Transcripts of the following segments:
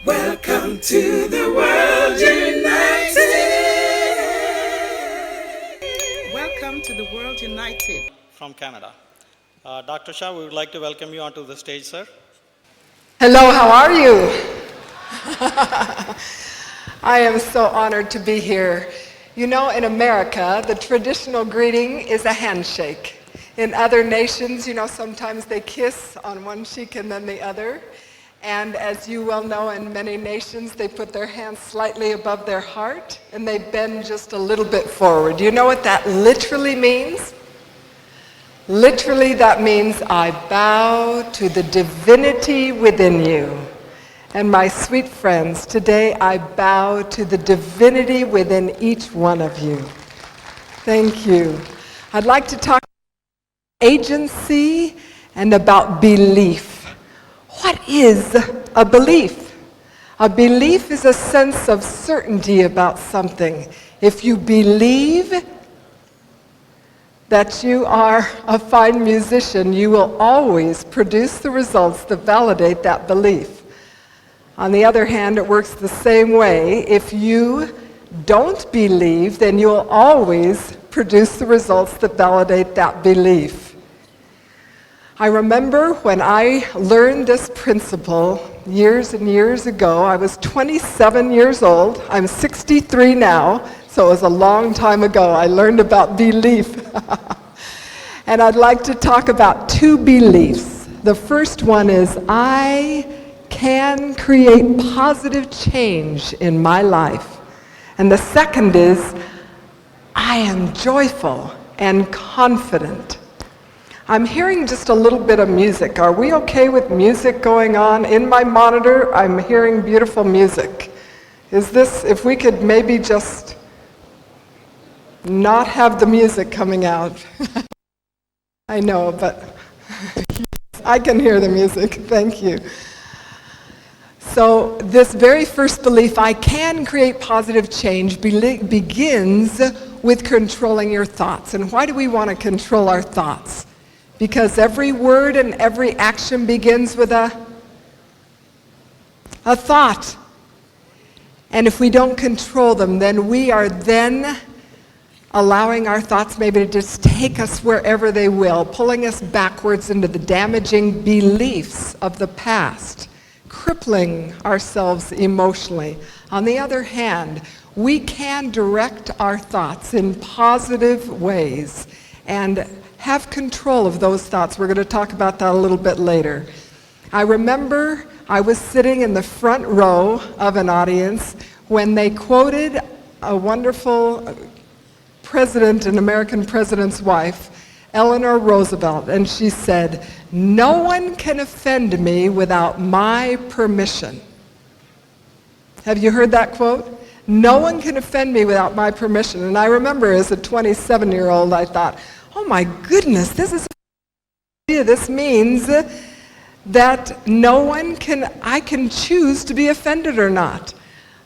Welcome to the World United. Welcome to the World United. From Canada. Dr. Shah, we would like to welcome you onto the stage, sir. Hello, how are you? I am so honored to be here. You know, in America, the traditional greeting is a handshake. In other nations, you know, sometimes they kiss on one cheek and then the other. And as you well know, in many nations, they put their hands slightly above their heart and they bend just a little bit forward. Do you know what that literally means? Literally, that means I bow to the divinity within you. And my sweet friends, today I bow to the divinity within each one of you. Thank you. I'd like to talk about agency and about belief. What is a belief? A belief is a sense of certainty about something. If you believe that you are a fine musician, you will always produce the results that validate that belief. On the other hand, it works the same way. If you don't believe, then you'll always produce the results that validate that belief. I remember when I learned this principle years and years ago. I was 27 years old. I'm 63 now, so it was a long time ago. I learned about belief. And I'd like to talk about two beliefs. The first one is I can create positive change in my life. And the second is I am joyful and confident. I'm hearing just a little bit of music. Are we okay with music going on? In my monitor, I'm hearing beautiful music. Is this, if we could maybe just not have the music coming out. I know, but I can hear the music. Thank you. So this very first belief, I can create positive change, begins with controlling your thoughts. And why do we want to control our thoughts? Because every word and every action begins with a thought. And if we don't control them, then we are then allowing our thoughts maybe to just take us wherever they will, pulling us backwards into the damaging beliefs of the past, crippling ourselves emotionally. On the other hand, we can direct our thoughts in positive ways and have control of those thoughts. We're going to talk about that a little bit later. I remember I was sitting in the front row of an audience when they quoted a wonderful president, an American president's wife, Eleanor Roosevelt, and she said, "No one can offend me without my permission." Have you heard that quote? No one can offend me without my permission. And I remember as a 27-year-old, I thought, oh my goodness, this is this means that I can choose to be offended or not.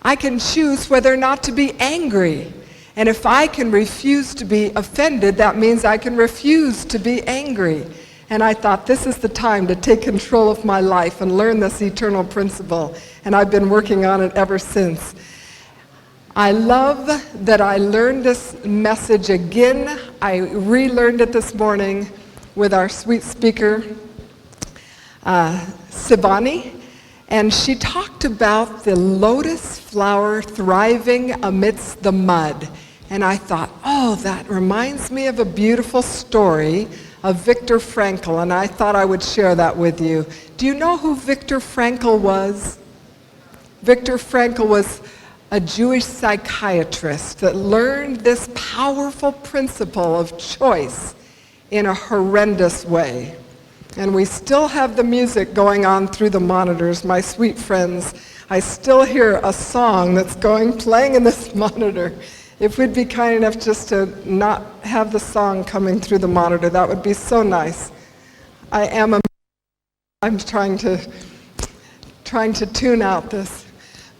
I can choose whether or not to be angry. And if I can refuse to be offended, that means I can refuse to be angry. And I thought, this is the time to take control of my life and learn this eternal principle. And I've been working on it ever since. I love that I learned this message again. I relearned it this morning with our sweet speaker, Sivani, and she talked about the lotus flower thriving amidst the mud. And I thought, oh, that reminds me of a beautiful story of Viktor Frankl, and I thought I would share that with you. Do you know who Viktor Frankl was? Viktor Frankl was a Jewish psychiatrist that learned this powerful principle of choice in a horrendous way. And we still have the music going on through the monitors, my sweet friends. I still hear a song that's playing in this monitor. If we'd be kind enough just to not have the song coming through the monitor, that would be so nice. I'm trying to tune out this.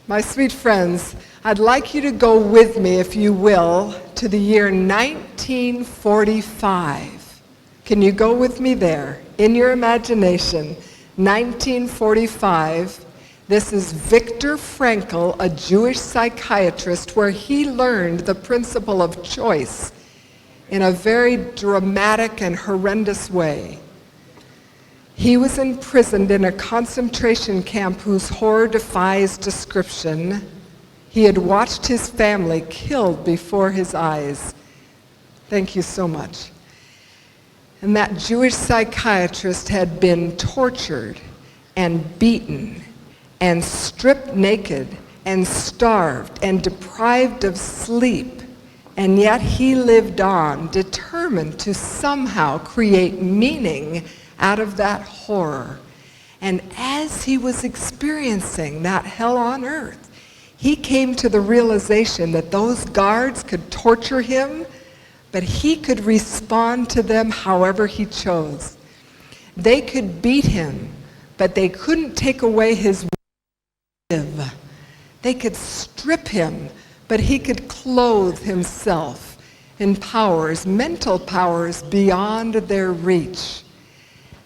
My sweet friends, I'd like you to go with me, if you will, to the year 1945. Can you go with me there? In your imagination, 1945, This is Viktor Frankl, a Jewish psychiatrist, where he learned the principle of choice in a very dramatic and horrendous way. He was imprisoned in a concentration camp whose horror defies description. He had watched his family killed before his eyes. Thank you so much. And that Jewish psychiatrist had been tortured and beaten and stripped naked and starved and deprived of sleep. And yet he lived on, determined to somehow create meaning out of that horror. And as he was experiencing that hell on earth, he came to the realization that those guards could torture him, but he could respond to them however he chose. They could beat him, but they couldn't take away his will to live. They could strip him, but he could clothe himself in powers, mental powers beyond their reach.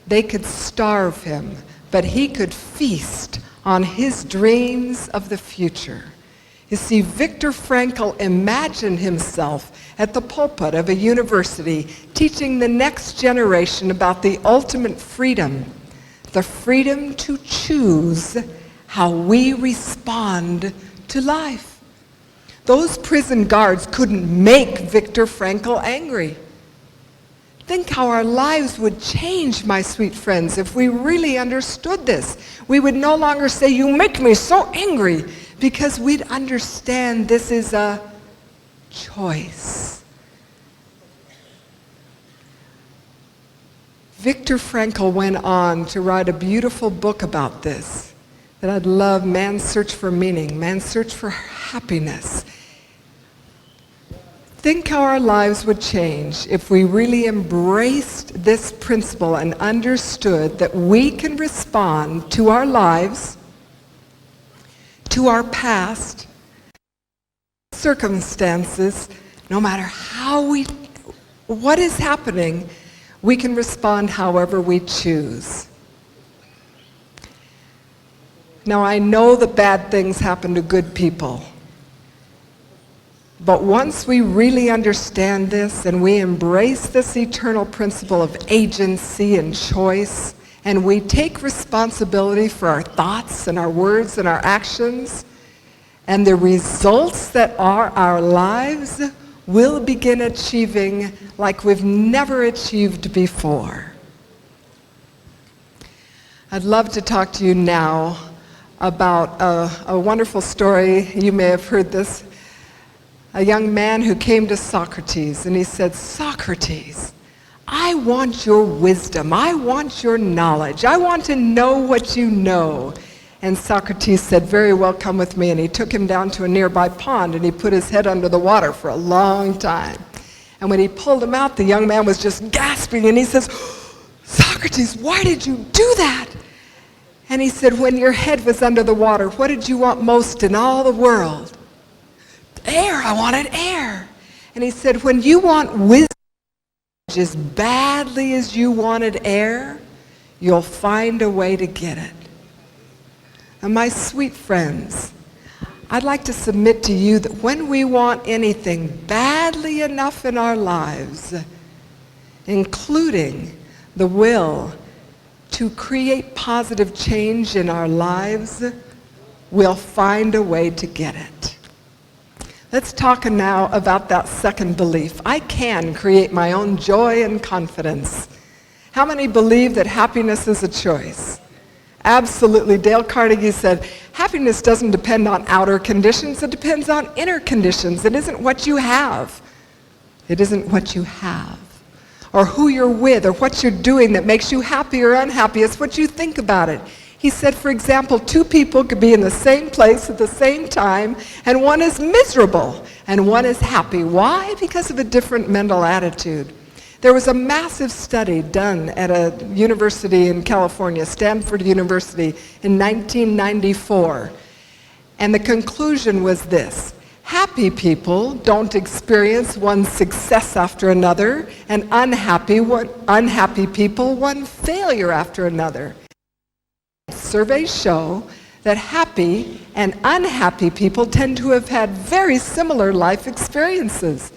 They could starve him, but he could feast on his dreams of the future. You see, Viktor Frankl imagined himself at the pulpit of a university teaching the next generation about the ultimate freedom, the freedom to choose how we respond to life. Those prison guards couldn't make Viktor Frankl angry. Think how our lives would change, my sweet friends, if we really understood this. We would no longer say, "You make me so angry," because we'd understand this is a choice. Viktor Frankl went on to write a beautiful book about this that I'd love, Man's Search for Meaning, Man's Search for Happiness. Think how our lives would change if we really embraced this principle and understood that we can respond to our lives, to our past, circumstances, no matter what is happening, we can respond however we choose. Now, I know that bad things happen to good people. But once we really understand this and we embrace this eternal principle of agency and choice, and we take responsibility for our thoughts and our words and our actions, and the results that are our lives, we'll begin achieving like we've never achieved before. I'd love to talk to you now about a wonderful story. You may have heard this. A young man who came to Socrates and he said, "Socrates, I want your wisdom. I want your knowledge. I want to know what you know." And Socrates said, "Very well, come with me." And he took him down to a nearby pond and he put his head under the water for a long time. And when he pulled him out, the young man was just gasping and he says, "Socrates, why did you do that?" And he said, "When your head was under the water, what did you want most in all the world?" "Air, I wanted air." And he said, "When you want wisdom as badly as you wanted air, you'll find a way to get it." And my sweet friends, I'd like to submit to you that when we want anything badly enough in our lives, including the will to create positive change in our lives, we'll find a way to get it. Let's talk now about that second belief. I can create my own joy and confidence. How many believe that happiness is a choice? Absolutely. Dale Carnegie said, happiness doesn't depend on outer conditions, it depends on inner conditions. It isn't what you have. It isn't what you have, or who you're with, or what you're doing that makes you happy or unhappy. It's what you think about it. He said, for example, two people could be in the same place at the same time, and one is miserable and one is happy. Why? Because of a different mental attitude. There was a massive study done at a university in California, Stanford University, in 1994. And the conclusion was this: happy people don't experience one success after another, and unhappy people one failure after another. Surveys show that happy and unhappy people tend to have had very similar life experiences.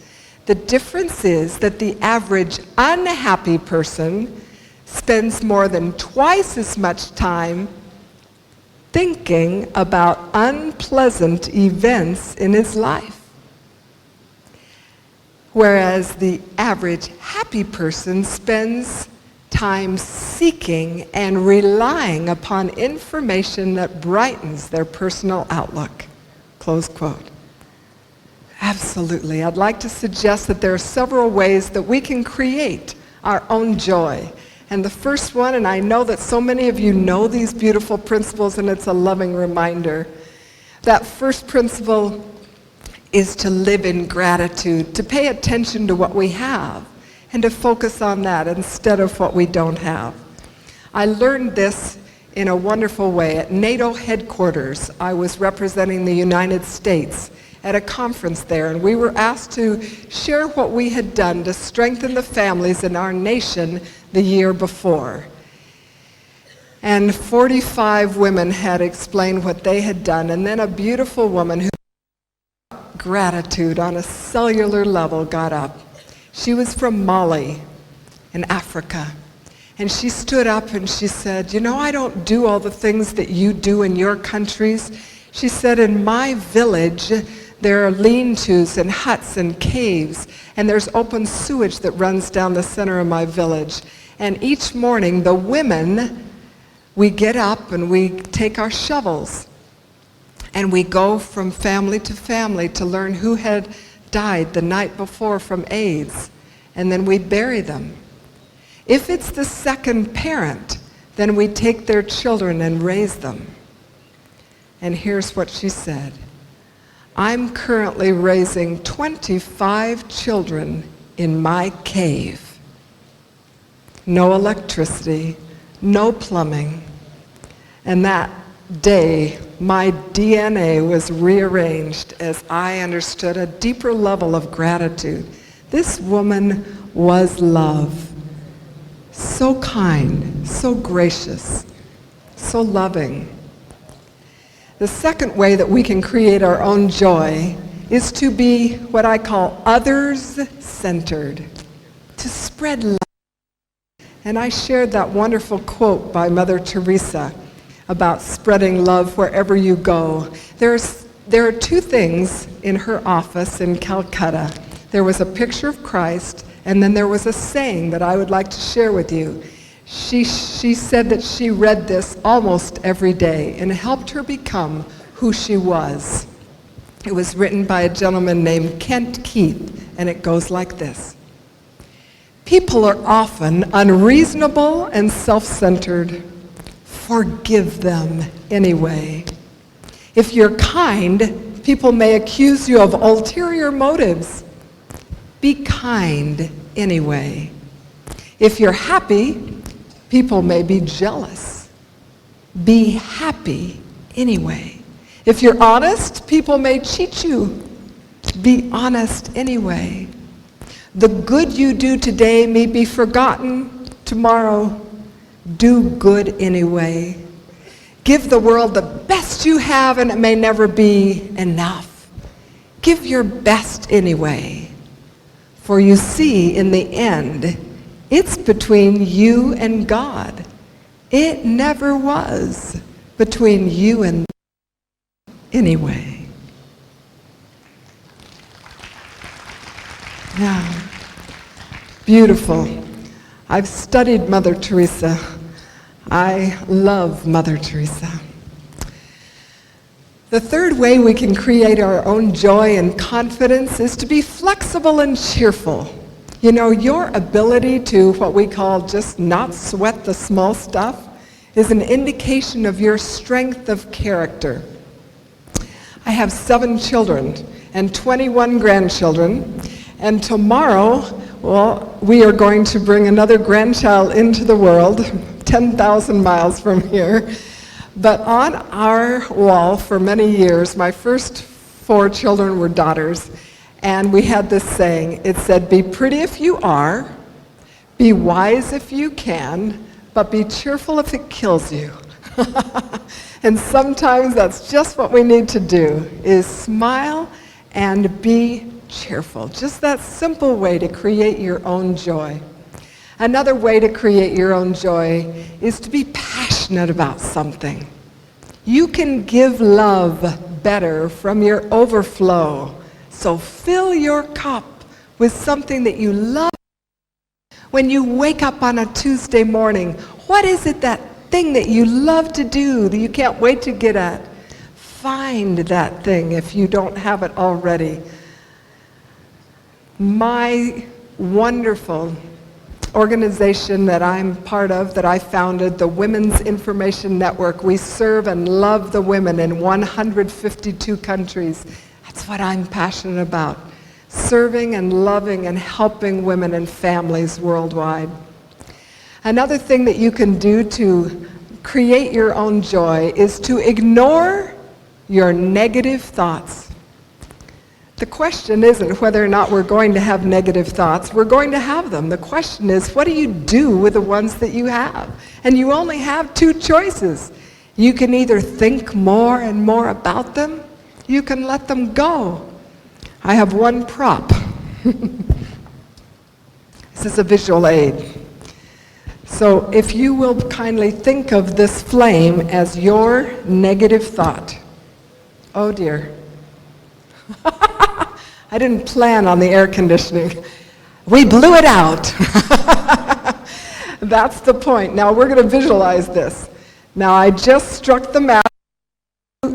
The difference is that the average unhappy person spends more than twice as much time thinking about unpleasant events in his life. Whereas the average happy person spends time seeking and relying upon information that brightens their personal outlook. Close quote. Absolutely. I'd like to suggest that there are several ways that we can create our own joy. And the first one, and I know that so many of you know these beautiful principles, and it's a loving reminder. That first principle is to live in gratitude, to pay attention to what we have, and to focus on that instead of what we don't have. I learned this in a wonderful way. At NATO headquarters, I was representing the United States at a conference there, and we were asked to share what we had done to strengthen the families in our nation the year before. And 45 women had explained what they had done, and then a beautiful woman who gratitude on a cellular level got up. She was from Mali in Africa. And she stood up and she said, "You know, I don't do all the things that you do in your countries." She said, "In my village, there are lean-tos and huts and caves, and there's open sewage that runs down the center of my village. And each morning, the women, we get up and we take our shovels, and we go from family to family to learn who had died the night before from AIDS, and then we bury them. If it's the second parent, then we take their children and raise them." And here's what she said: "I'm currently raising 25 children in my cave. No electricity, no plumbing." And that day, my DNA was rearranged as I understood a deeper level of gratitude. This woman was love. So kind, so gracious, so loving. The second way that we can create our own joy is to be what I call others-centered, to spread love. And I shared that wonderful quote by Mother Teresa about spreading love wherever you go. There are two things in her office in Calcutta. There was a picture of Christ, and then there was a saying that I would like to share with you. She said that she read this almost every day, and it helped her become who she was. It was written by a gentleman named Kent Keith, and it goes like this: "People are often unreasonable and self-centered. Forgive them anyway. If you're kind, people may accuse you of ulterior motives. Be kind anyway. If you're happy, people may be jealous. Be happy anyway. If you're honest, people may cheat you. Be honest anyway. The good you do today may be forgotten tomorrow. Do good anyway. Give the world the best you have, and it may never be enough. Give your best anyway. For you see, in the end, it's between you and God. It never was between you and anyway." Yeah. Beautiful. I've studied Mother Teresa. I love Mother Teresa. The third way we can create our own joy and confidence is to be flexible and cheerful. You know, your ability to what we call just not sweat the small stuff is an indication of your strength of character. I have 7 children and 21 grandchildren, and tomorrow, well, we are going to bring another grandchild into the world, 10,000 miles from here. But on our wall for many years, my first 4 children were daughters, and we had this saying. It said, "Be pretty if you are, be wise if you can, but be cheerful if it kills you." And sometimes that's just what we need to do, is smile and be cheerful. Just that simple way to create your own joy. Another way to create your own joy is to be passionate about something. You can give love better from your overflow. So fill your cup with something that you love. When you wake up on a Tuesday morning, what is it, that thing that you love to do that you can't wait to get at? Find that thing if you don't have it already. My wonderful organization that I'm part of, that I founded, the Women's Information Network, we serve and love the women in 152 countries. That's what I'm passionate about. Serving and loving and helping women and families worldwide. Another thing that you can do to create your own joy is to ignore your negative thoughts. The question isn't whether or not we're going to have negative thoughts. We're going to have them. The question is, what do you do with the ones that you have? And you only have two choices. You can either think more and more about them. You can let them go. I have one prop. This is a visual aid. So if you will kindly think of this flame as your negative thought. Oh dear. I didn't plan on the air conditioning. We blew it out. That's the point. Now we're going to visualize this. Now I just struck the match.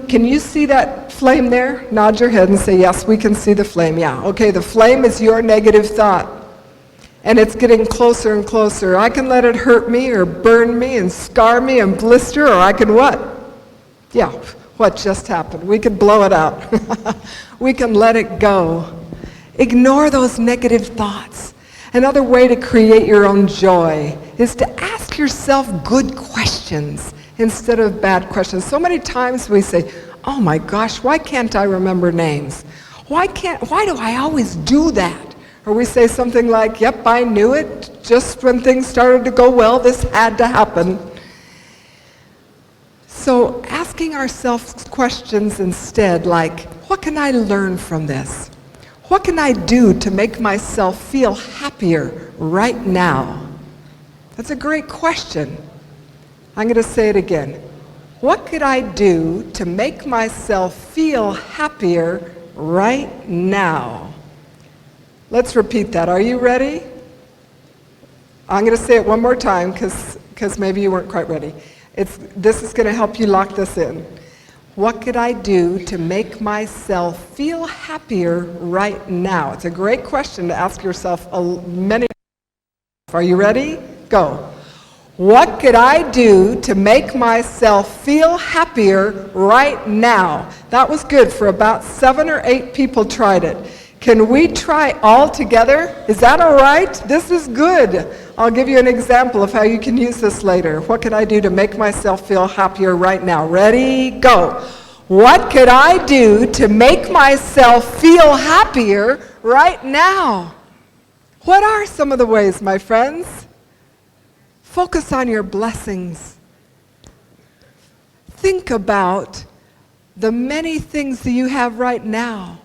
Can you see that flame there? Nod your head and say, yes, we can see the flame. Yeah, okay, the flame is your negative thought. And it's getting closer and closer. I can let it hurt me or burn me and scar me and blister, or I can what? Yeah, what just happened? We can blow it out. We can let it go. Ignore those negative thoughts. Another way to create your own joy is to ask yourself good questions instead of bad questions. So many times we say, oh my gosh, why can't I remember names? Why do I always do that? Or we say something like, yep, I knew it. Just when things started to go well, this had to happen. So asking ourselves questions instead, like, what can I learn from this? What can I do to make myself feel happier right now? That's a great question. I'm going to say it again. What could I do to make myself feel happier right now? Let's repeat that. Are you ready? I'm going to say it one more time because maybe you weren't quite ready. This is going to help you lock this in. What could I do to make myself feel happier right now? It's a great question to ask yourself many times. Are you ready? Go. What could I do to make myself feel happier right now? That was good. For about 7 or 8 people tried it. Can we try all together? Is that all right? This is good. I'll give you an example of how you can use this later. What could I do to make myself feel happier right now? Ready? Go. What could I do to make myself feel happier right now? What are some of the ways, my friends? Focus on your blessings. Think about the many things that you have right now.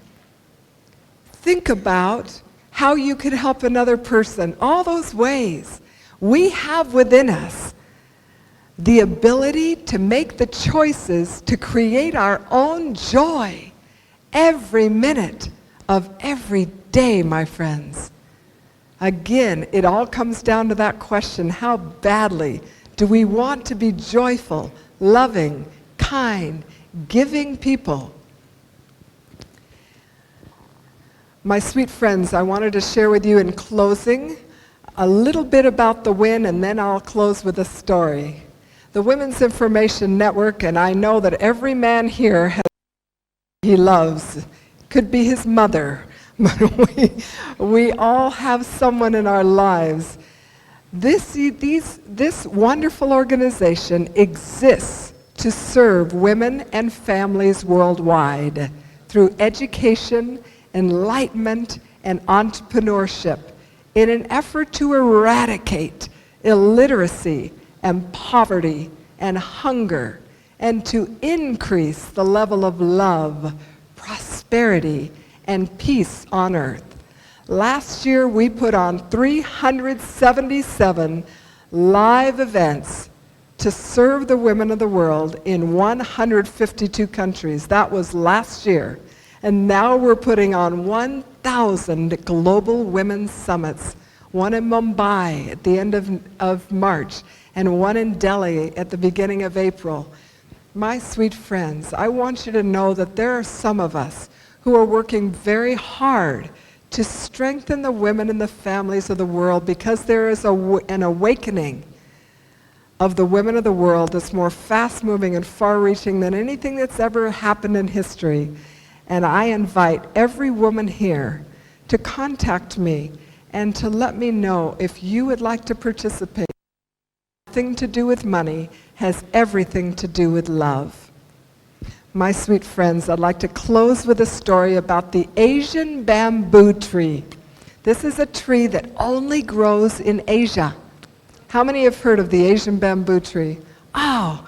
Think about how you could help another person. All those ways. We have within us the ability to make the choices to create our own joy every minute of every day, my friends. Again, it all comes down to that question, how badly do we want to be joyful, loving, kind, giving people? My sweet friends, I wanted to share with you in closing a little bit about the WIN, and then I'll close with a story. The Women's Information Network, and I know that every man here has he loves. Could be his mother, but we all have someone in our lives. This wonderful organization exists to serve women and families worldwide through education, enlightenment, and entrepreneurship in an effort to eradicate illiteracy and poverty and hunger, and to increase the level of love, prosperity, and peace on earth. Last year, we put on 377 live events to serve the women of the world in 152 countries. That was last year. And now we're putting on 1,000 global women's summits, one in Mumbai at the end of March, and one in Delhi at the beginning of April. My sweet friends, I want you to know that there are some of us who are working very hard to strengthen the women and the families of the world, because there is an awakening of the women of the world that's more fast-moving and far-reaching than anything that's ever happened in history. And I invite every woman here to contact me and to let me know if you would like to participate. Nothing to do with money, has everything to do with love. My sweet friends, I'd like to close with a story about the Asian bamboo tree. This is a tree that only grows in Asia. How many have heard of the Asian bamboo tree? Oh,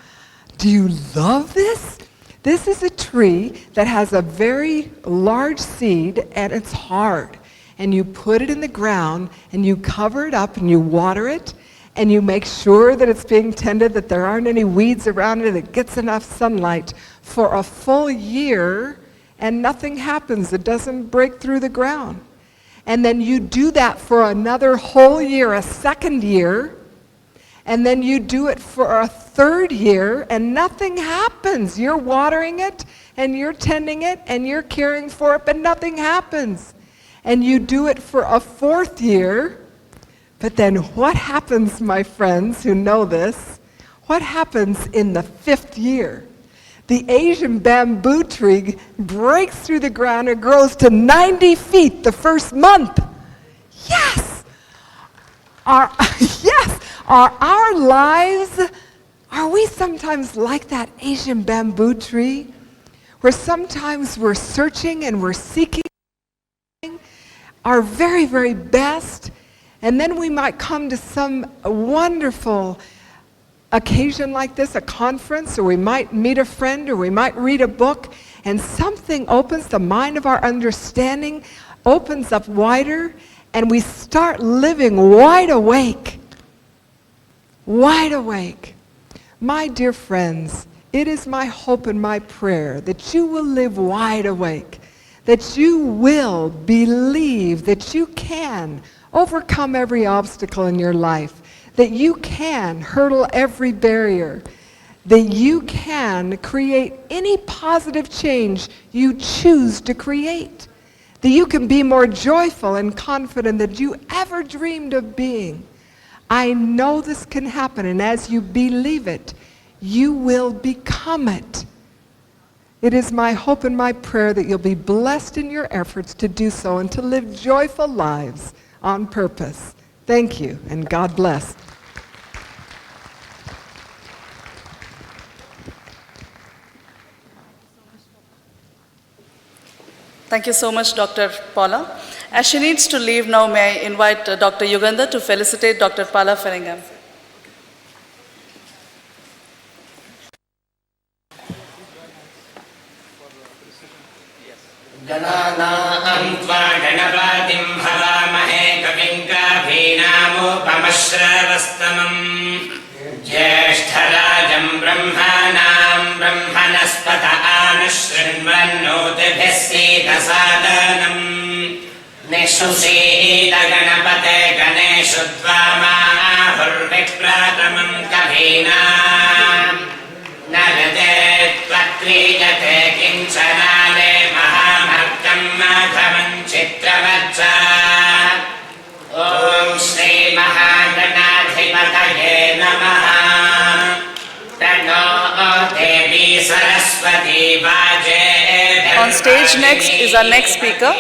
do you love this? This is a tree that has a very large seed, and it's hard. And you put it in the ground, and you cover it up, and you water it, and you make sure that it's being tended, that there aren't any weeds around it, it gets enough sunlight for a full year, and nothing happens. It doesn't break through the ground. And then you do that for another whole year, a second year, and then you do it for a third year, and nothing happens. You're watering it, and you're tending it, and you're caring for it, but nothing happens. And you do it for a fourth year, but then what happens, my friends who know this? What happens in the fifth year? The Asian bamboo tree breaks through the ground and grows to 90 feet the first month. Yes! Yes! Are our lives, are we sometimes like that Asian bamboo tree? Where sometimes we're searching and we're seeking our very, very best, and then we might come to some wonderful occasion like this, a conference, or we might meet a friend, or we might read a book, and something opens the mind of our understanding, opens up wider, and we start living wide awake. Wide awake. My dear friends, it is my hope and my prayer that you will live wide awake, that you will believe that you can overcome every obstacle in your life, that you can hurdle every barrier, that you can create any positive change you choose to create, that you can be more joyful and confident than you ever dreamed of being. I know this can happen, and as you believe it, you will become it. It is my hope and my prayer that you'll be blessed in your efforts to do so and to live joyful lives on purpose. Thank you, and God bless. Thank you so much, Dr. Paula. As she needs to leave now, may I invite Dr. Yugandhar to felicitate Dr. Paula Fellingham. गणानां त्वा गणपतिं हवामहे कविं कवीनामुपमश्रवस्तमम् ज्येष्ठराजं ब्रह्मणां ब्रह्मणस्पत आनुशृण्वन्नोतिभिः सीदसादनम् निःशुषीदगणपते गणेषु त्वामाहुर्विप्रातमं कवीनाम् नरते त्वत्क्रीयते किञ्चनाले महामर्कं माधवं चित्रवच्च ॐ श्रीमहागणाधिपतये नमः तन्नो देवी सरस्वती वाजे On stage next is our next speaker,